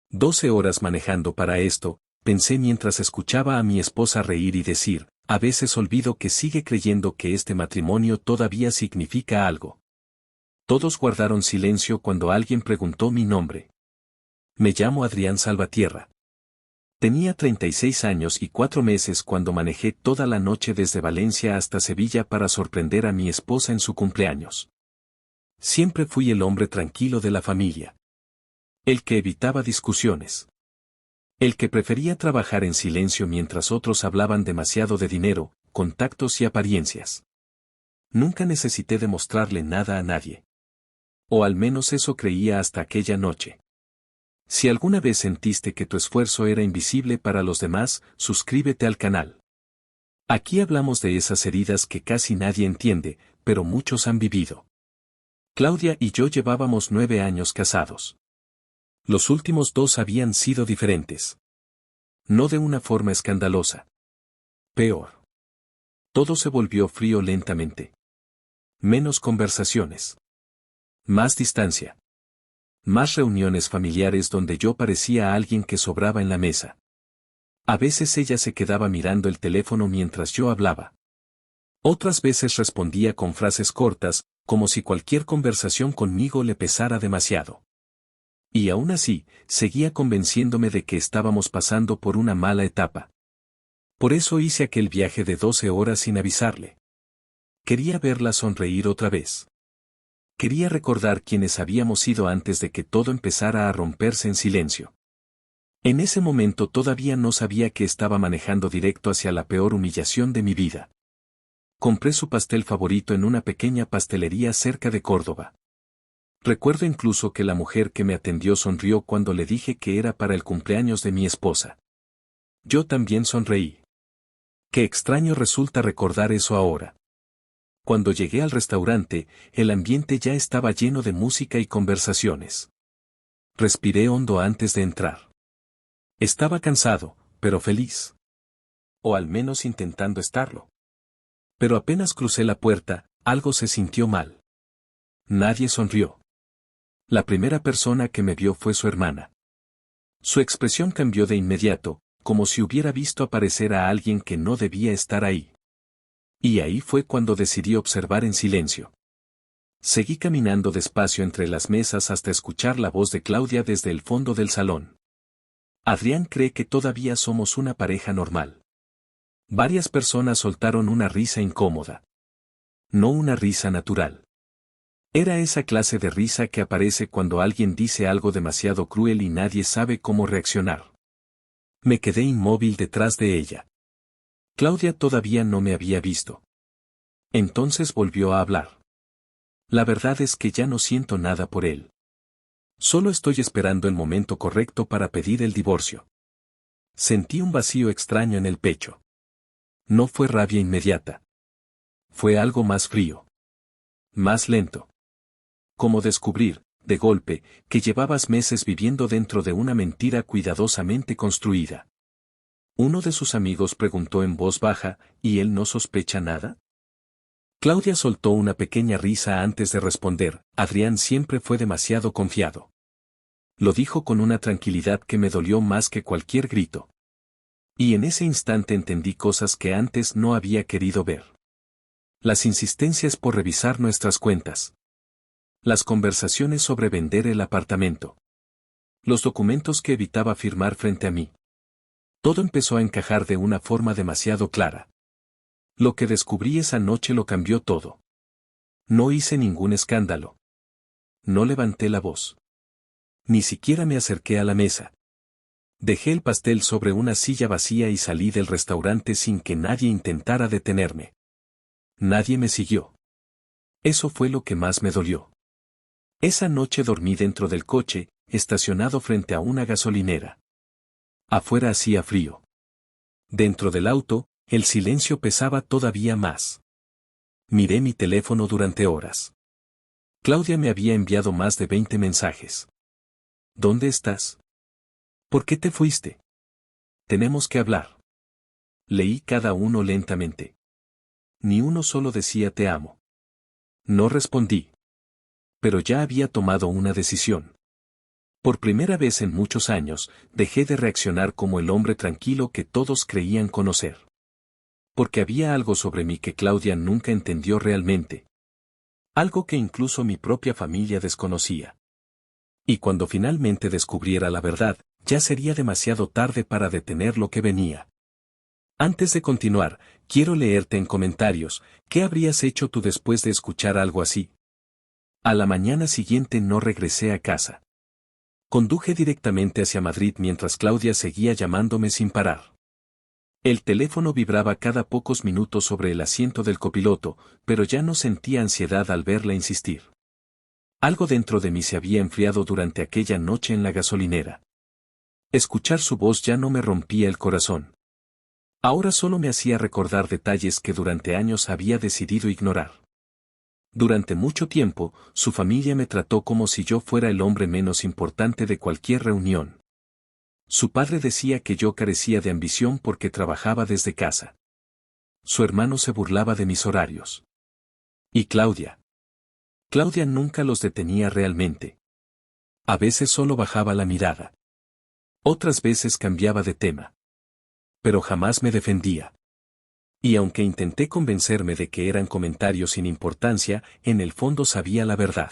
12 horas manejando para esto, pensé mientras escuchaba a mi esposa reír y decir, a veces olvido que sigue creyendo que este matrimonio todavía significa algo. Todos guardaron silencio cuando alguien preguntó mi nombre. Me llamo Adrián Salvatierra. Tenía 36 años y 4 meses cuando manejé toda la noche desde Valencia hasta Sevilla para sorprender a mi esposa en su cumpleaños. Siempre fui el hombre tranquilo de la familia. El que evitaba discusiones. El que prefería trabajar en silencio mientras otros hablaban demasiado de dinero, contactos y apariencias. Nunca necesité demostrarle nada a nadie. O al menos eso creía hasta aquella noche. Si alguna vez sentiste que tu esfuerzo era invisible para los demás, suscríbete al canal. Aquí hablamos de esas heridas que casi nadie entiende, pero muchos han vivido. Claudia y yo llevábamos 9 años casados. Los últimos 2 habían sido diferentes. No de una forma escandalosa. Peor. Todo se volvió frío lentamente. Menos conversaciones. Más distancia. Más reuniones familiares donde yo parecía alguien que sobraba en la mesa. A veces ella se quedaba mirando el teléfono mientras yo hablaba. Otras veces respondía con frases cortas, como si cualquier conversación conmigo le pesara demasiado. Y aún así, seguía convenciéndome de que estábamos pasando por una mala etapa. Por eso hice aquel viaje de 12 horas sin avisarle. Quería verla sonreír otra vez. Quería recordar quiénes habíamos sido antes de que todo empezara a romperse en silencio. En ese momento todavía no sabía que estaba manejando directo hacia la peor humillación de mi vida. Compré su pastel favorito en una pequeña pastelería cerca de Córdoba. Recuerdo incluso que la mujer que me atendió sonrió cuando le dije que era para el cumpleaños de mi esposa. Yo también sonreí. Qué extraño resulta recordar eso ahora. Cuando llegué al restaurante, el ambiente ya estaba lleno de música y conversaciones. Respiré hondo antes de entrar. Estaba cansado, pero feliz. O al menos intentando estarlo. Pero apenas crucé la puerta, algo se sintió mal. Nadie sonrió. La primera persona que me vio fue su hermana. Su expresión cambió de inmediato, como si hubiera visto aparecer a alguien que no debía estar ahí. Y ahí fue cuando decidí observar en silencio. Seguí caminando despacio entre las mesas hasta escuchar la voz de Claudia desde el fondo del salón. Adrián cree que todavía somos una pareja normal. Varias personas soltaron una risa incómoda. No una risa natural. Era esa clase de risa que aparece cuando alguien dice algo demasiado cruel y nadie sabe cómo reaccionar. Me quedé inmóvil detrás de ella. Claudia todavía no me había visto. Entonces volvió a hablar. La verdad es que ya no siento nada por él. Solo estoy esperando el momento correcto para pedir el divorcio. Sentí un vacío extraño en el pecho. No fue rabia inmediata. Fue algo más frío. Más lento. Como descubrir, de golpe, que llevabas meses viviendo dentro de una mentira cuidadosamente construida. Uno de sus amigos preguntó en voz baja, ¿y él no sospecha nada? Claudia soltó una pequeña risa antes de responder, Adrián siempre fue demasiado confiado. Lo dijo con una tranquilidad que me dolió más que cualquier grito. Y en ese instante entendí cosas que antes no había querido ver. Las insistencias por revisar nuestras cuentas. Las conversaciones sobre vender el apartamento. Los documentos que evitaba firmar frente a mí. Todo empezó a encajar de una forma demasiado clara. Lo que descubrí esa noche lo cambió todo. No hice ningún escándalo. No levanté la voz. Ni siquiera me acerqué a la mesa. Dejé el pastel sobre una silla vacía y salí del restaurante sin que nadie intentara detenerme. Nadie me siguió. Eso fue lo que más me dolió. Esa noche dormí dentro del coche, estacionado frente a una gasolinera. Afuera hacía frío. Dentro del auto, el silencio pesaba todavía más. Miré mi teléfono durante horas. Claudia me había enviado más de 20 mensajes. ¿Dónde estás? ¿Por qué te fuiste? Tenemos que hablar. Leí cada uno lentamente. Ni uno solo decía te amo. No respondí. Pero ya había tomado una decisión. Por primera vez en muchos años, dejé de reaccionar como el hombre tranquilo que todos creían conocer. Porque había algo sobre mí que Claudia nunca entendió realmente. Algo que incluso mi propia familia desconocía. Y cuando finalmente descubriera la verdad, ya sería demasiado tarde para detener lo que venía. Antes de continuar, quiero leerte en comentarios, ¿qué habrías hecho tú después de escuchar algo así? A la mañana siguiente no regresé a casa. Conduje directamente hacia Madrid mientras Claudia seguía llamándome sin parar. El teléfono vibraba cada pocos minutos sobre el asiento del copiloto, pero ya no sentía ansiedad al verla insistir. Algo dentro de mí se había enfriado durante aquella noche en la gasolinera. Escuchar su voz ya no me rompía el corazón. Ahora solo me hacía recordar detalles que durante años había decidido ignorar. Durante mucho tiempo, su familia me trató como si yo fuera el hombre menos importante de cualquier reunión. Su padre decía que yo carecía de ambición porque trabajaba desde casa. Su hermano se burlaba de mis horarios. ¿Y Claudia? Claudia nunca los detenía realmente. A veces solo bajaba la mirada. Otras veces cambiaba de tema. Pero jamás me defendía. Y aunque intenté convencerme de que eran comentarios sin importancia, en el fondo sabía la verdad.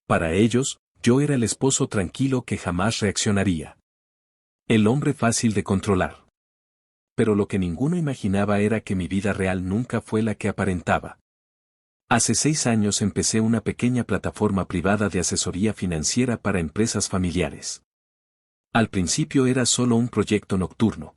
Para ellos, yo era el esposo tranquilo que jamás reaccionaría. El hombre fácil de controlar. Pero lo que ninguno imaginaba era que mi vida real nunca fue la que aparentaba. Hace 6 años empecé una pequeña plataforma privada de asesoría financiera para empresas familiares. Al principio era solo un proyecto nocturno.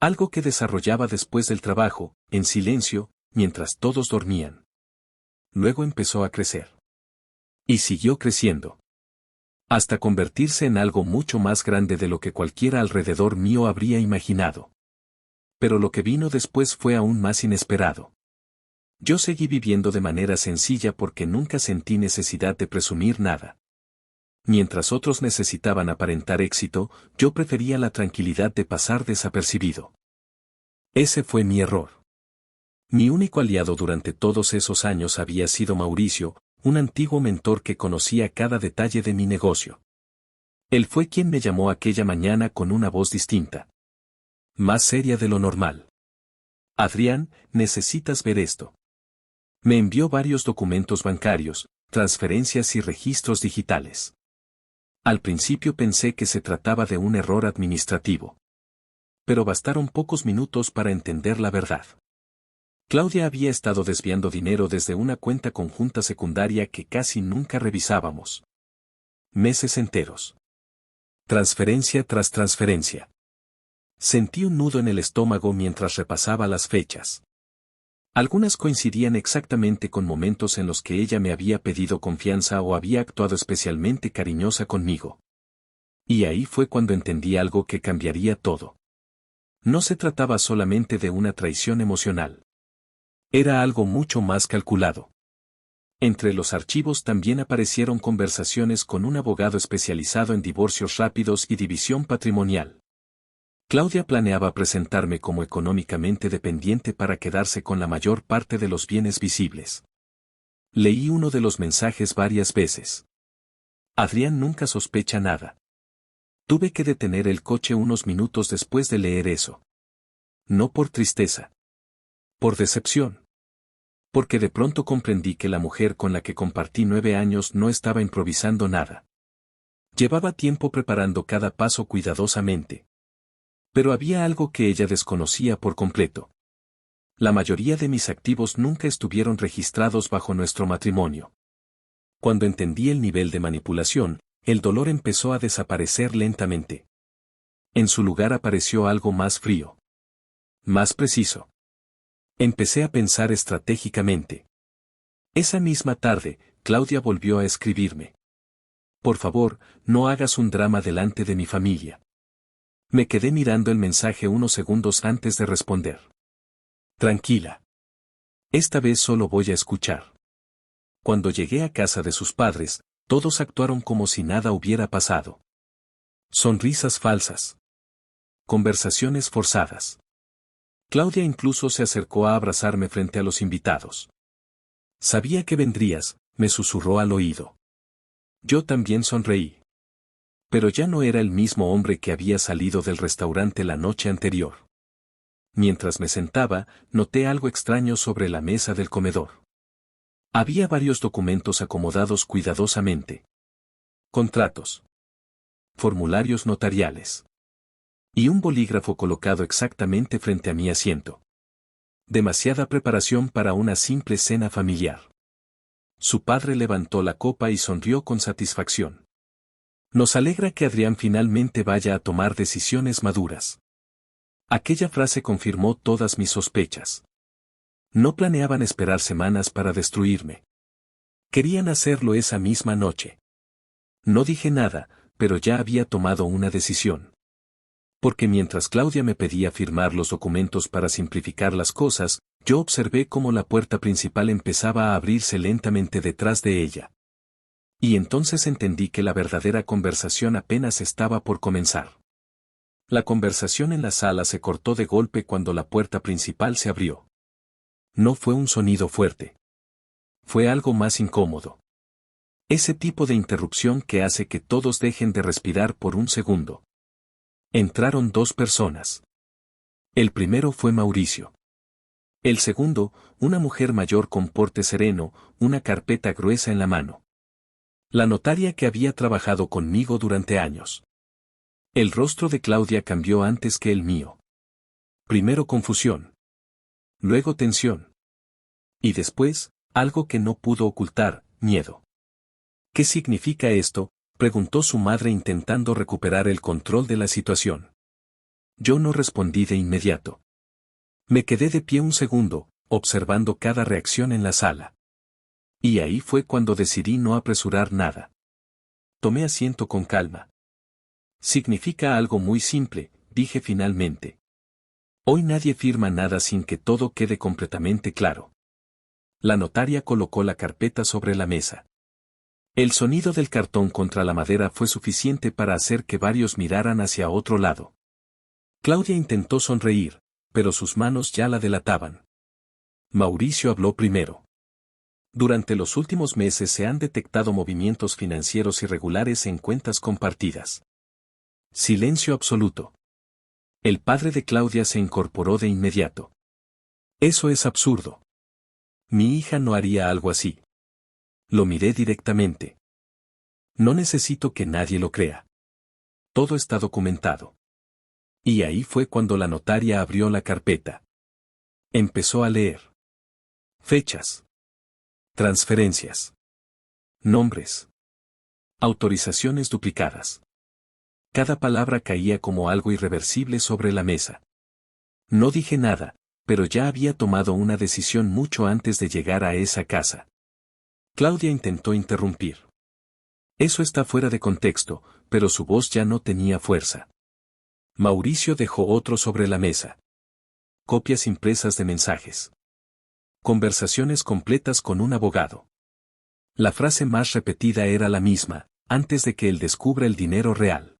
Algo que desarrollaba después del trabajo, en silencio, mientras todos dormían. Luego empezó a crecer. Y siguió creciendo. Hasta convertirse en algo mucho más grande de lo que cualquiera alrededor mío habría imaginado. Pero lo que vino después fue aún más inesperado. Yo seguí viviendo de manera sencilla porque nunca sentí necesidad de presumir nada. Mientras otros necesitaban aparentar éxito, yo prefería la tranquilidad de pasar desapercibido. Ese fue mi error. Mi único aliado durante todos esos años había sido Mauricio, un antiguo mentor que conocía cada detalle de mi negocio. Él fue quien me llamó aquella mañana con una voz distinta. Más seria de lo normal. Adrián, necesitas ver esto. Me envió varios documentos bancarios, transferencias y registros digitales. Al principio pensé que se trataba de un error administrativo. Pero bastaron pocos minutos para entender la verdad. Claudia había estado desviando dinero desde una cuenta conjunta secundaria que casi nunca revisábamos. Meses enteros. Transferencia tras transferencia. Sentí un nudo en el estómago mientras repasaba las fechas. Algunas coincidían exactamente con momentos en los que ella me había pedido confianza o había actuado especialmente cariñosa conmigo. Y ahí fue cuando entendí algo que cambiaría todo. No se trataba solamente de una traición emocional. Era algo mucho más calculado. Entre los archivos también aparecieron conversaciones con un abogado especializado en divorcios rápidos y división patrimonial. Claudia planeaba presentarme como económicamente dependiente para quedarse con la mayor parte de los bienes visibles. Leí uno de los mensajes varias veces. Adrián nunca sospecha nada. Tuve que detener el coche unos minutos después de leer eso. No por tristeza. Por decepción. Porque de pronto comprendí que la mujer con la que compartí 9 años no estaba improvisando nada. Llevaba tiempo preparando cada paso cuidadosamente. Pero había algo que ella desconocía por completo. La mayoría de mis activos nunca estuvieron registrados bajo nuestro matrimonio. Cuando entendí el nivel de manipulación, el dolor empezó a desaparecer lentamente. En su lugar apareció algo más frío. Más preciso. Empecé a pensar estratégicamente. Esa misma tarde, Claudia volvió a escribirme. Por favor, no hagas un drama delante de mi familia. Me quedé mirando el mensaje unos segundos antes de responder. Tranquila. Esta vez solo voy a escuchar. Cuando llegué a casa de sus padres, todos actuaron como si nada hubiera pasado. Sonrisas falsas. Conversaciones forzadas. Claudia incluso se acercó a abrazarme frente a los invitados. Sabía que vendrías, me susurró al oído. Yo también sonreí. Pero ya no era el mismo hombre que había salido del restaurante la noche anterior. Mientras me sentaba, noté algo extraño sobre la mesa del comedor. Había varios documentos acomodados cuidadosamente. Contratos. Formularios notariales. Y un bolígrafo colocado exactamente frente a mi asiento. Demasiada preparación para una simple cena familiar. Su padre levantó la copa y sonrió con satisfacción. Nos alegra que Adrián finalmente vaya a tomar decisiones maduras. Aquella frase confirmó todas mis sospechas. No planeaban esperar semanas para destruirme. Querían hacerlo esa misma noche. No dije nada, pero ya había tomado una decisión. Porque mientras Claudia me pedía firmar los documentos para simplificar las cosas, yo observé cómo la puerta principal empezaba a abrirse lentamente detrás de ella. Y entonces entendí que la verdadera conversación apenas estaba por comenzar. La conversación en la sala se cortó de golpe cuando la puerta principal se abrió. No fue un sonido fuerte. Fue algo más incómodo. Ese tipo de interrupción que hace que todos dejen de respirar por un segundo. Entraron dos personas. El primero fue Mauricio. El segundo, una mujer mayor con porte sereno, una carpeta gruesa en la mano. La notaria que había trabajado conmigo durante años. El rostro de Claudia cambió antes que el mío. Primero confusión. Luego tensión. Y después, algo que no pudo ocultar, miedo. ¿Qué significa esto?, preguntó su madre intentando recuperar el control de la situación. Yo no respondí de inmediato. Me quedé de pie un segundo, observando cada reacción en la sala. Y ahí fue cuando decidí no apresurar nada. Tomé asiento con calma. Significa algo muy simple, dije finalmente. Hoy nadie firma nada sin que todo quede completamente claro. La notaria colocó la carpeta sobre la mesa. El sonido del cartón contra la madera fue suficiente para hacer que varios miraran hacia otro lado. Claudia intentó sonreír, pero sus manos ya la delataban. Mauricio habló primero. Durante los últimos meses se han detectado movimientos financieros irregulares en cuentas compartidas. Silencio absoluto. El padre de Claudia se incorporó de inmediato. Eso es absurdo. Mi hija no haría algo así. Lo miré directamente. No necesito que nadie lo crea. Todo está documentado. Y ahí fue cuando la notaria abrió la carpeta. Empezó a leer. Fechas. Transferencias. Nombres. Autorizaciones duplicadas. Cada palabra caía como algo irreversible sobre la mesa. No dije nada, pero ya había tomado una decisión mucho antes de llegar a esa casa. Claudia intentó interrumpir. Eso está fuera de contexto, pero su voz ya no tenía fuerza. Mauricio dejó otro sobre la mesa. Copias impresas de mensajes. Conversaciones completas con un abogado. La frase más repetida era la misma, antes de que él descubra el dinero real.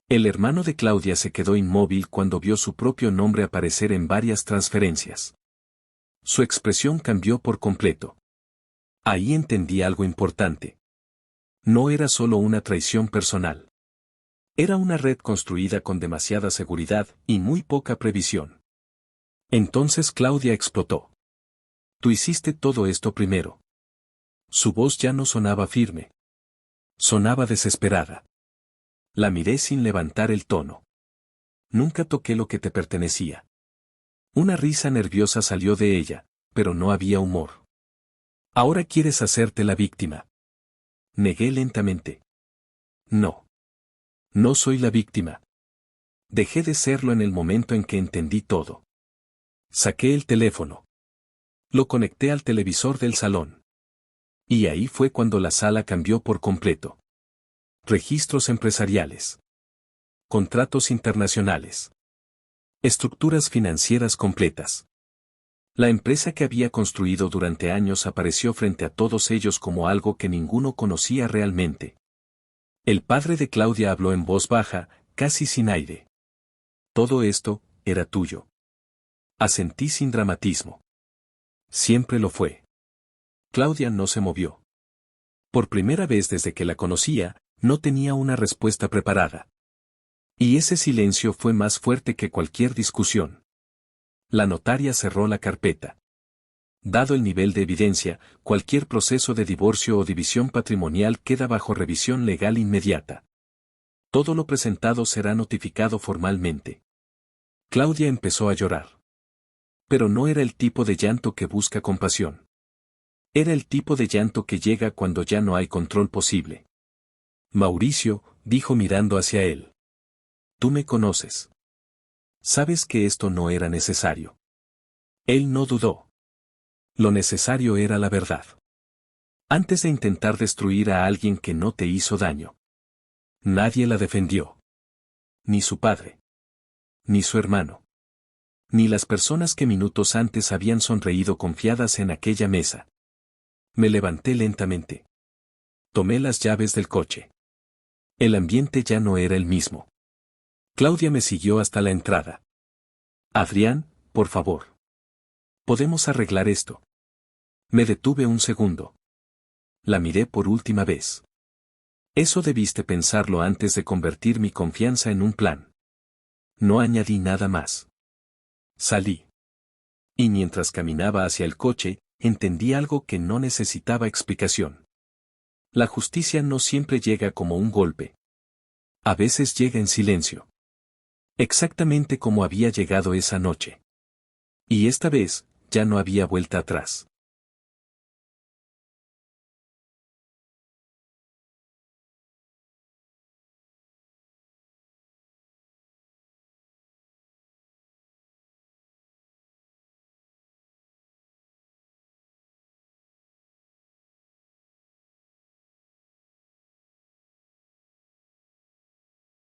El hermano de Claudia se quedó inmóvil cuando vio su propio nombre aparecer en varias transferencias. Su expresión cambió por completo. Ahí entendí algo importante. No era solo una traición personal. Era una red construida con demasiada seguridad y muy poca previsión. Entonces Claudia explotó. Tú hiciste todo esto primero. Su voz ya no sonaba firme. Sonaba desesperada. La miré sin levantar el tono. Nunca toqué lo que te pertenecía. Una risa nerviosa salió de ella, pero no había humor. Ahora quieres hacerte la víctima. Negué lentamente. No. No soy la víctima. Dejé de serlo en el momento en que entendí todo. Saqué el teléfono. Lo conecté al televisor del salón. Y ahí fue cuando la sala cambió por completo. Registros empresariales. Contratos internacionales. Estructuras financieras completas. La empresa que había construido durante años apareció frente a todos ellos como algo que ninguno conocía realmente. El padre de Claudia habló en voz baja, casi sin aire. Todo esto, era tuyo. Asentí sin dramatismo. Siempre lo fue. Claudia no se movió. Por primera vez desde que la conocía, No tenía una respuesta preparada. Y ese silencio fue más fuerte que cualquier discusión. La notaria cerró la carpeta. Dado el nivel de evidencia, cualquier proceso de divorcio o división patrimonial queda bajo revisión legal inmediata. Todo lo presentado será notificado formalmente. Claudia empezó a llorar. Pero no era el tipo de llanto que busca compasión. Era el tipo de llanto que llega cuando ya no hay control posible. Mauricio, dijo mirando hacia él. Tú me conoces. Sabes que esto no era necesario. Él no dudó. Lo necesario era la verdad. Antes de intentar destruir a alguien que no te hizo daño. Nadie la defendió. Ni su padre. Ni su hermano. Ni las personas que minutos antes habían sonreído confiadas en aquella mesa. Me levanté lentamente. Tomé las llaves del coche. El ambiente ya no era el mismo. Claudia me siguió hasta la entrada. Adrián, por favor. ¿Podemos arreglar esto? Me detuve un segundo. La miré por última vez. Eso debiste pensarlo antes de convertir mi confianza en un plan. No añadí nada más. Salí. Y mientras caminaba hacia el coche, entendí algo que no necesitaba explicación. La justicia no siempre llega como un golpe. A veces llega en silencio. Exactamente como había llegado esa noche. Y esta vez, ya no había vuelta atrás.